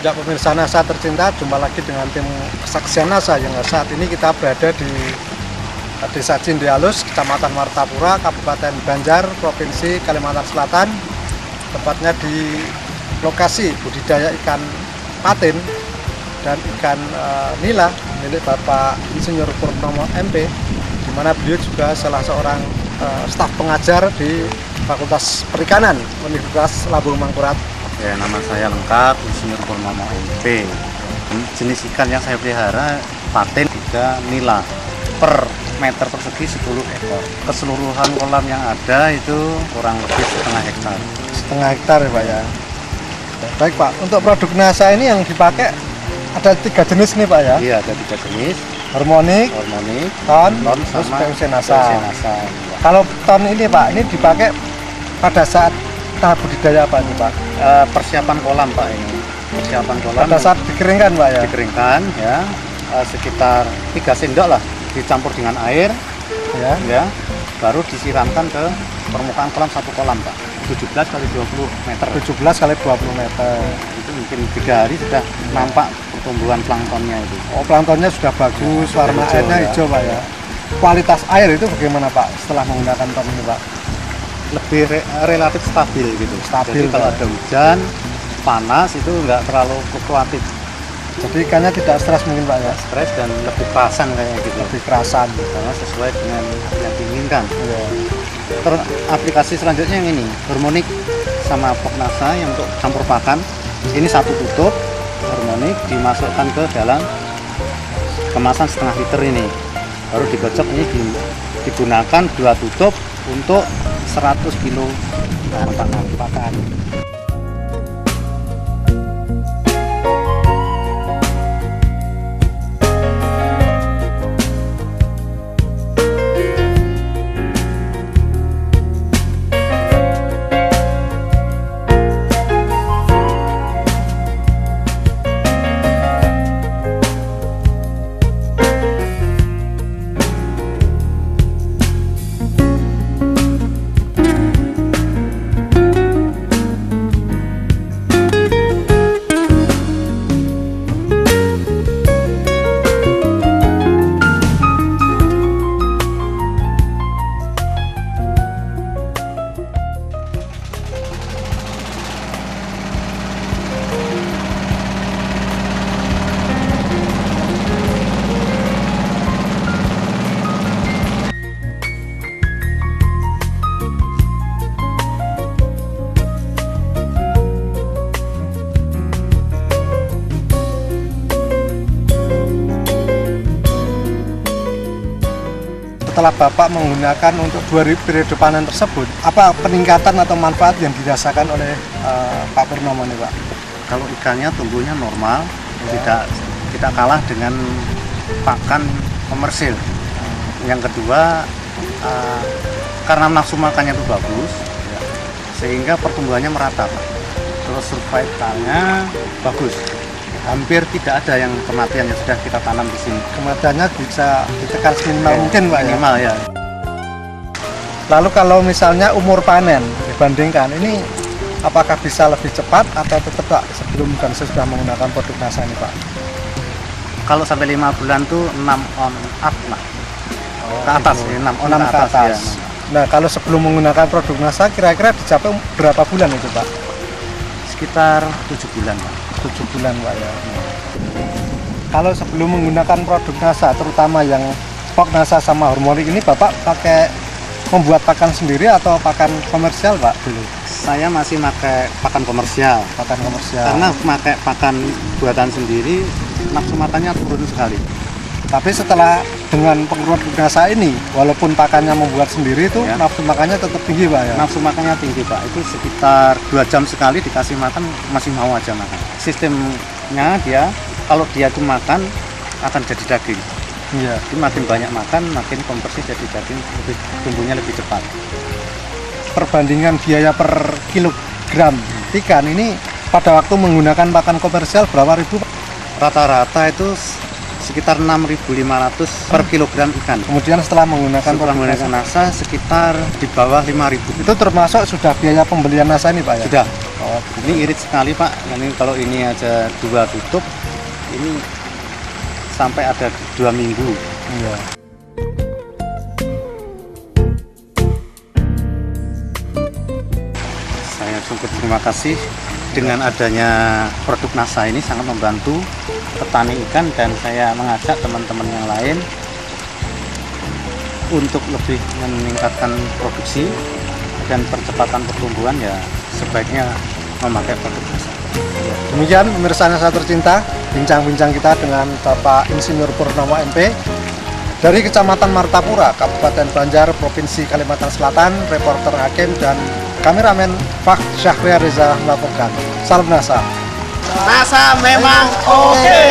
juga pemirsa NASA tercinta, jumpa lagi dengan tim kesaksian NASA yang saat ini kita berada di Desa Cindialus, Kecamatan Martapura, Kabupaten Banjar, Provinsi Kalimantan Selatan, tepatnya di lokasi budidaya ikan patin dan ikan nila milik Bapak Insinyur Purnomo MP, di mana beliau juga salah seorang staf pengajar di Fakultas Perikanan Universitas Lambung Mangkurat. Ya, nama saya lengkap Insinyur Purnomo MP. Jenis ikan yang saya pelihara patin juga nila, per meter persegi 10 ekor. Keseluruhan kolam yang ada itu kurang lebih setengah hektar. Setengah hektar ya Pak ya. Baik Pak, untuk produk NASA ini yang dipakai ada 3 jenis nih Pak ya? Iya, ada 3 jenis. Harmonic, ton terus PVC NASA. Kalau ton ini Pak, ini dipakai pada saat tahap budidaya apa nih Pak? Persiapan kolam Pak ini. Persiapan kolam. Pada saat dikeringkan Pak ya? Dikeringkan ya, sekitar 3 sendok lah, dicampur dengan air ya, baru disiramkan ke permukaan kolam, satu kolam Pak. 17 kali 20 meter. 17 kali 20 meter. Itu mungkin 3 hari sudah nampak pertumbuhan planktonnya itu. Oh, planktonnya sudah bagus, ya, warna airnya hijau Pak ya. Kualitas air itu bagaimana Pak setelah menggunakan ton ini Pak? Lebih relatif stabil gitu. Stabil. Jadi kalau ada hujan, panas itu nggak terlalu fluktuatif. Jadi ikannya tidak stres mungkin Pak ya? Stres dan lebih kerasan kayak gitu. Lebih kerasan. Karena sesuai dengan yang diinginkan. Ya. Terus aplikasi selanjutnya yang ini, Harmonic sama Pok NASA yang untuk campur pakan. Ini satu tutup Harmonic dimasukkan ke dalam kemasan setengah liter ini. Baru digocok, ini digunakan 2 tutup untuk 100 kilo pakan. Setelah Bapak menggunakan untuk 2 periode panen tersebut, apa peningkatan atau manfaat yang dirasakan oleh Pak Purnomo nih Pak? Kalau ikannya tumbuhnya normal, tidak kalah dengan pakan komersil. Yang kedua, karena nafsu makannya itu bagus, sehingga pertumbuhannya merata Pak. Terus survivalnya bagus. Hampir tidak ada yang kematian yang sudah kita tanam di sini. Kematiannya bisa ditekan minimal mungkin Pak ya? Minimal ya. Lalu kalau misalnya umur panen dibandingkan, ini apakah bisa lebih cepat atau tetap Pak sebelum dan sesudah menggunakan produk NASA ini Pak? Kalau sampai 5 bulan tuh 6 on up lah. Ke atas, 6 on 6 ke atas. Ya. Nah, kalau sebelum menggunakan produk NASA kira-kira dicapai berapa bulan itu Pak? Sekitar 7 bulan Pak. 7 bulan Pak ya. Kalau sebelum menggunakan produk NASA, terutama yang Pok NASA sama Harmonic ini, Bapak pakai membuat pakan sendiri atau pakan komersial Pak dulu? Saya masih pakai pakan komersial. Pakan komersial. Karena pakai pakan buatan sendiri, nafsu makannya turun sekali. Tapi setelah dengan produk NASA ini, walaupun pakannya membuat sendiri itu, ya, nafsu makannya tetap tinggi Pak ya? Nafsu makannya tinggi Pak, itu sekitar 2 jam sekali dikasih makan masih mau aja makan. Sistemnya dia, kalau dia tuh makan akan jadi daging. Iya. Jadi makin banyak makan, makin konversi jadi daging, tumbuhnya lebih cepat. Perbandingan biaya per kilogram ikan ini pada waktu menggunakan pakan komersial berapa ribu Pak? Rata-rata itu sekitar 6.500 per kilogram ikan. Kemudian setelah menggunakan NASA sekitar di bawah 5.000. itu termasuk sudah biaya pembelian NASA ini Pak ya? Sudah. Oh, ini irit sekali Pak. Ini kalau ini aja 2 tutup, ini sampai ada 2 minggu. Iya. Saya cukup terima kasih dengan adanya produk NASA ini sangat membantu petani ikan, dan saya mengajak teman-teman yang lain untuk lebih meningkatkan produksi dan percepatan pertumbuhan, ya sebaiknya memakai produk NASA. Demikian pemirsa NASA tercinta, bincang-bincang kita dengan Bapak Insinyur Purnomo MP dari Kecamatan Martapura, Kabupaten Banjar, Provinsi Kalimantan Selatan. Reporter Hakim dan kameramen Fak Syahriar Reza melaporkan. Salam NASA. NASA memang oke.